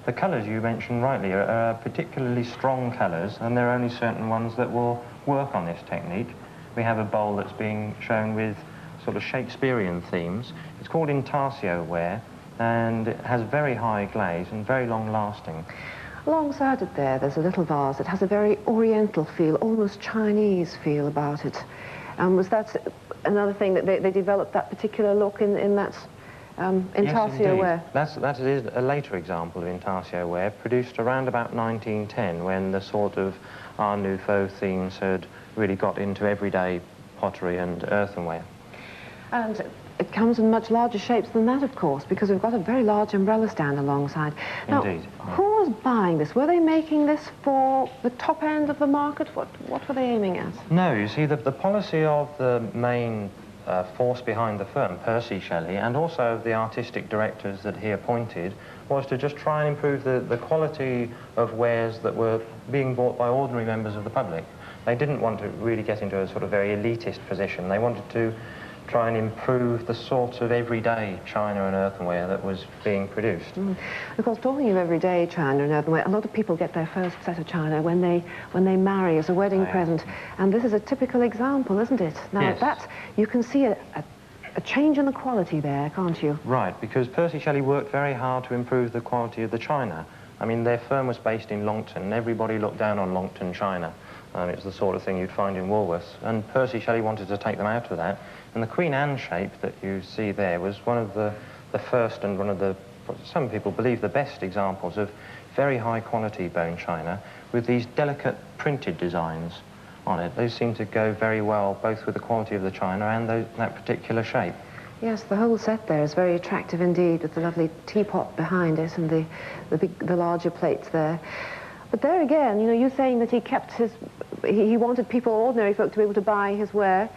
The colours you mentioned rightly are particularly strong colours, and there are only certain ones that will work on this technique. We have a bowl that's being shown with sort of Shakespearean themes. It's called intarsia ware, and it has very high glaze and very long lasting. Alongside it there's a little vase that has a very oriental feel, almost Chinese feel about it. Was that another thing that they developed, that particular look in that intarsia ware? That is a later example of intarsia ware, produced around about 1910, when the sort of Art Nouveau themes had really got into everyday pottery and earthenware. And it comes in much larger shapes than that, of course, because we've got a very large umbrella stand alongside. Now, Indeed. Who was buying this? Were they making this for the top end of the market? What were they aiming at? No, you see, the policy of the main force behind the firm, Shelley, and also the artistic directors that he appointed, was to just try and improve the quality of wares that were being bought by ordinary members of the public. They didn't want to really get into a sort of very elitist position. They wanted to try and improve the sort of everyday china and earthenware that was being produced. Of course, talking of everyday china and earthenware, a lot of people get their first set of china when they marry as a wedding present, and this is a typical example, isn't it? Now, yes. You can see a change in the quality there, can't you? Right, because Percy Shelley worked very hard to improve the quality of the china. I mean, their firm was based in Longton, and everybody looked down on Longton china. It was the sort of thing you'd find in Woolworths, and Percy Shelley wanted to take them out of that. And the Queen Anne shape that you see there was one of the first and one of the, some people believe, the best examples of very high quality bone china with these delicate printed designs on it. Those seem to go very well both with the quality of the china and that particular shape. Yes, the whole set there is very attractive indeed, with the lovely teapot behind it and the larger plates there. But there again, you know, you're saying that he kept he wanted people, ordinary folk, to be able to buy his ware.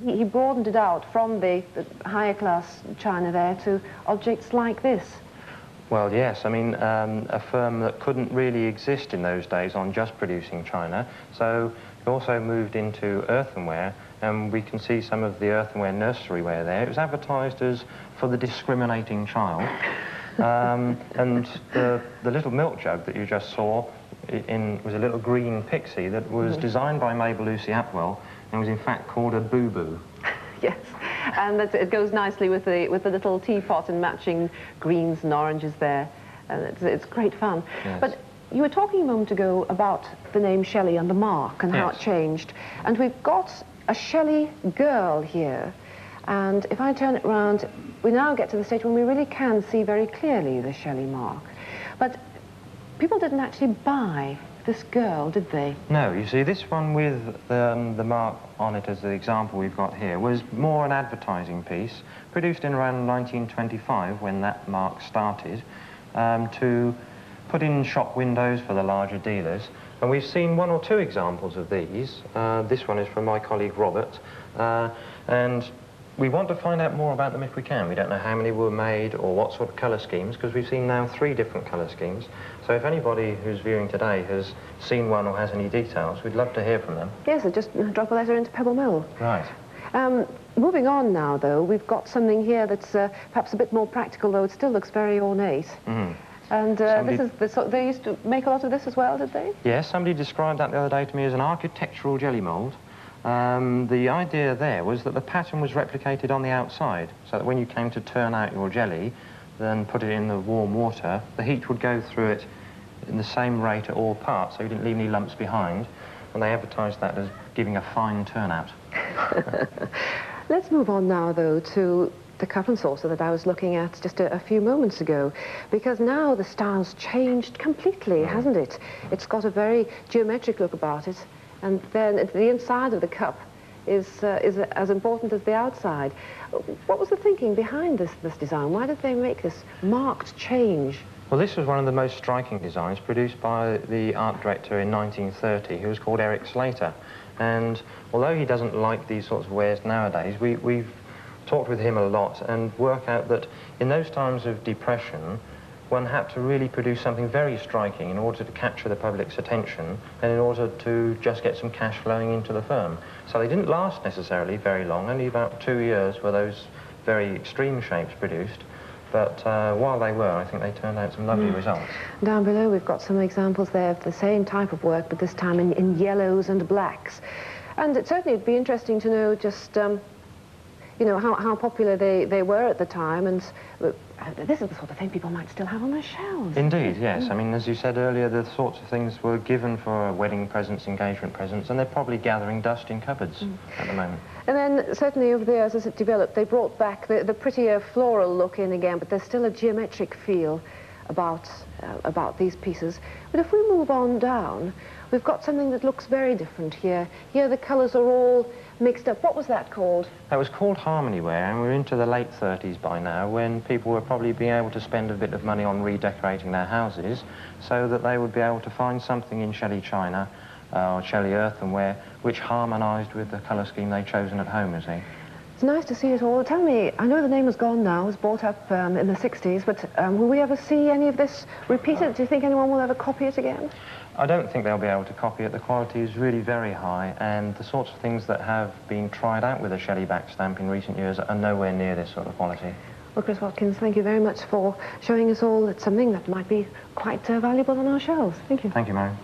He broadened it out from the higher class china there to objects like this. Well, yes, I mean, a firm that couldn't really exist in those days on just producing china, so he also moved into earthenware, and we can see some of the earthenware nursery ware there. It was advertised as for the discriminating child. And the little milk jug that you just saw was a little green pixie that was designed by Mabel Lucy Atwell and was in fact called a boo-boo. Yes, and it goes nicely with the little teapot and matching greens and oranges there, and it's great fun. Yes. But you were talking a moment ago about the name Shelley and the mark and how it changed, and we've got a Shelley girl here. And if I turn it round, we now get to the stage when we really can see very clearly the Shelley mark. But people didn't actually buy this girl, did they? No, you see, this one with the mark on it as the example we've got here was more an advertising piece, produced in around 1925 when that mark started, to put in shop windows for the larger dealers. And we've seen one or two examples of these. This one is from my colleague Robert, and we want to find out more about them if we can. We don't know how many were made or what sort of colour schemes, because we've seen now 3 different colour schemes. So if anybody who's viewing today has seen one or has any details, we'd love to hear from them. Yes, just drop a letter into Pebble Mill. Right. Moving on now, though, we've got something here that's perhaps a bit more practical, though it still looks very ornate. And this is they used to make a lot of this as well, did they? Yes, somebody described that the other day to me as an architectural jelly mould. The idea there was that the pattern was replicated on the outside, so that when you came to turn out your jelly, then put it in the warm water, the heat would go through it in the same rate at all parts, so you didn't leave any lumps behind, and they advertised that as giving a fine turnout. Let's move on now, though, to the cup and saucer that I was looking at just a few moments ago, because now the style's changed completely, hasn't it? It's got a very geometric look about it, and then the inside of the cup is as important as the outside. What was the thinking behind this design? Why did they make this marked change? Well, this was one of the most striking designs produced by the art director in 1930, who was called Eric Slater. And although he doesn't like these sorts of wares nowadays, we've talked with him a lot and worked out that in those times of depression, one had to really produce something very striking in order to capture the public's attention and in order to just get some cash flowing into the firm. So they didn't last necessarily very long, only about 2 years were those very extreme shapes produced. But while they were, I think they turned out some lovely results. Down below we've got some examples there of the same type of work, but this time in yellows and blacks. And it certainly would be interesting to know just, you know, how popular they were at the time, and this is the sort of thing people might still have on their shelves. Indeed, yes. I mean, as you said earlier, the sorts of things were given for wedding presents, engagement presents, and they're probably gathering dust in cupboards at the moment. And then, certainly over the years as it developed, they brought back the prettier floral look in again, but there's still a geometric feel about these pieces. But if we move on down, we've got something that looks very different here. Here the colours are all mixed up. What was that called? That was called harmony ware, and we're into the late 30s by now, when people were probably being able to spend a bit of money on redecorating their houses so that they would be able to find something in Shelley china or Shelley earthenware which harmonised with the colour scheme they'd chosen at home, you see. It's nice to see it all. Tell me, I know the name is gone now, it was bought up in the 60s, but will we ever see any of this repeated? Do you think anyone will ever copy it again? I don't think they'll be able to copy it. The quality is really very high, and the sorts of things that have been tried out with a Shelley back stamp in recent years are nowhere near this sort of quality. Well, Chris Watkins, thank you very much for showing us all that something that might be quite valuable on our shelves. Thank you. Thank you, Mary.